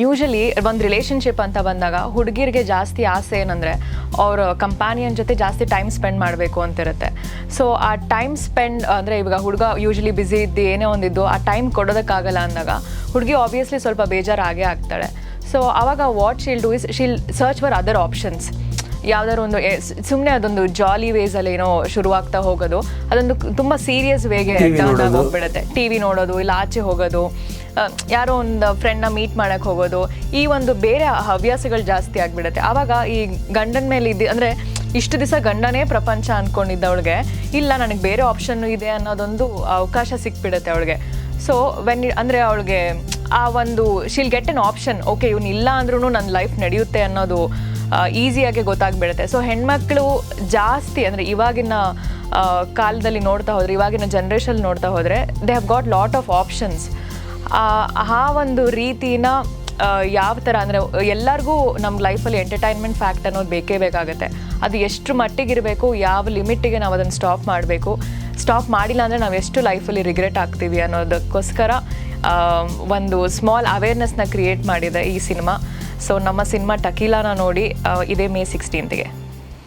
Usually ಒಂದು relationship ಅಂತ ಬಂದಾಗ ಹುಡುಗಿರಿಗೆ ಜಾಸ್ತಿ ಆಸೆ ಏನಂದರೆ ಅವ್ರ ಕಂಪ್ಯಾನಿಯನ್ ಜೊತೆ ಜಾಸ್ತಿ ಟೈಮ್ ಸ್ಪೆಂಡ್ ಮಾಡಬೇಕು ಅಂತಿರುತ್ತೆ. ಸೊ ಆ ಟೈಮ್ ಸ್ಪೆಂಡ್ ಅಂದರೆ ಇವಾಗ ಹುಡುಗ ಯೂಶಲಿ ಬ್ಯುಸಿ ಇದ್ದು ಏನೇ ಒಂದಿದ್ದು ಆ ಟೈಮ್ ಕೊಡೋದಕ್ಕಾಗಲ್ಲ ಅಂದಾಗ ಹುಡುಗಿ ಆಬ್ವಿಯಸ್ಲಿ ಸ್ವಲ್ಪ ಬೇಜಾರಾಗೇ ಆಗ್ತಾಳೆ. ಸೊ ಆವಾಗ what she'll do is she'll search for other options. ಯಾವ್ದಾದ್ರು ಒಂದು ಸುಮ್ಮನೆ ಅದೊಂದು ಜಾಲಿ ವೇಸಲ್ಲಿ ಏನೋ ಶುರುವಾಗ್ತಾ ಹೋಗೋದು ಅದೊಂದು ತುಂಬ ಸೀರಿಯಸ್ ವೇಗೆ ಹೋಗ್ಬಿಡುತ್ತೆ. ಟಿ ವಿ ನೋಡೋದು, ಇಲ್ಲ ಆಚೆ ಹೋಗೋದು, ಯಾರೋ ಒಂದು ಫ್ರೆಂಡ್ನ ಮೀಟ್ ಮಾಡೋಕ್ಕೆ ಹೋಗೋದು, ಈ ಒಂದು ಬೇರೆ ಹವ್ಯಾಸಗಳು ಜಾಸ್ತಿ ಆಗಿಬಿಡುತ್ತೆ. ಆವಾಗ ಈ ಗಂಡನ ಮೇಲೆ ಅಂದರೆ ಇಷ್ಟು ದಿವಸ ಗಂಡನೇ ಪ್ರಪಂಚ ಅಂದ್ಕೊಂಡಿದ್ದವಳಿಗೆ ಇಲ್ಲ ನನಗೆ ಬೇರೆ ಆಪ್ಷನ್ನು ಇದೆ ಅನ್ನೋದೊಂದು ಅವಕಾಶ ಸಿಕ್ಬಿಡುತ್ತೆ ಅವಳಿಗೆ. ಸೊ ಅಂದರೆ ಅವಳಿಗೆ ಆ ಒಂದು Sheel get an option, okay ಇವನು ಇಲ್ಲ ಅಂದ್ರೂ ನನ್ನ ಲೈಫ್ ನಡೆಯುತ್ತೆ ಅನ್ನೋದು ಈಸಿಯಾಗಿ ಗೊತ್ತಾಗ್ಬಿಡುತ್ತೆ. ಸೊ ಹೆಣ್ಮಕ್ಳು ಜಾಸ್ತಿ ಅಂದರೆ ಇವಾಗಿನ ಕಾಲದಲ್ಲಿ ನೋಡ್ತಾ ಹೋದರೆ, ಇವಾಗಿನ ಜನ್ರೇಷನ್ ನೋಡ್ತಾ ಹೋದರೆ they have got lot of options. ಆ ಒಂದು ರೀತಿನ ಯಾವ ಥರ ಅಂದರೆ ಎಲ್ಲರಿಗೂ ನಮ್ಮ ಲೈಫಲ್ಲಿ ಎಂಟರ್ಟೈನ್ಮೆಂಟ್ ಫ್ಯಾಕ್ಟ್ ಅನ್ನೋದು ಬೇಕೇ ಬೇಕಾಗುತ್ತೆ. ಅದು ಎಷ್ಟು ಮಟ್ಟಿಗಿರಬೇಕು, ಯಾವ ಲಿಮಿಟ್ಟಿಗೆ ನಾವು ಅದನ್ನು ಸ್ಟಾಪ್ ಮಾಡಬೇಕು, ಸ್ಟಾಪ್ ಮಾಡಿಲ್ಲ ಅಂದರೆ ನಾವು ಎಷ್ಟು ಲೈಫಲ್ಲಿ ರಿಗ್ರೆಟ್ ಆಗ್ತೀವಿ ಅನ್ನೋದಕ್ಕೋಸ್ಕರ ಒಂದು ಸ್ಮಾಲ್ ಅವೇರ್ನೆಸ್ನ ಕ್ರಿಯೇಟ್ ಮಾಡಿದೆ ಈ ಸಿನಿಮಾ. ಸೊ ನಮ್ಮ ಸಿನಿಮಾ ಟಕೀಲಾನ ನೋಡಿ ಇದೇ May 16th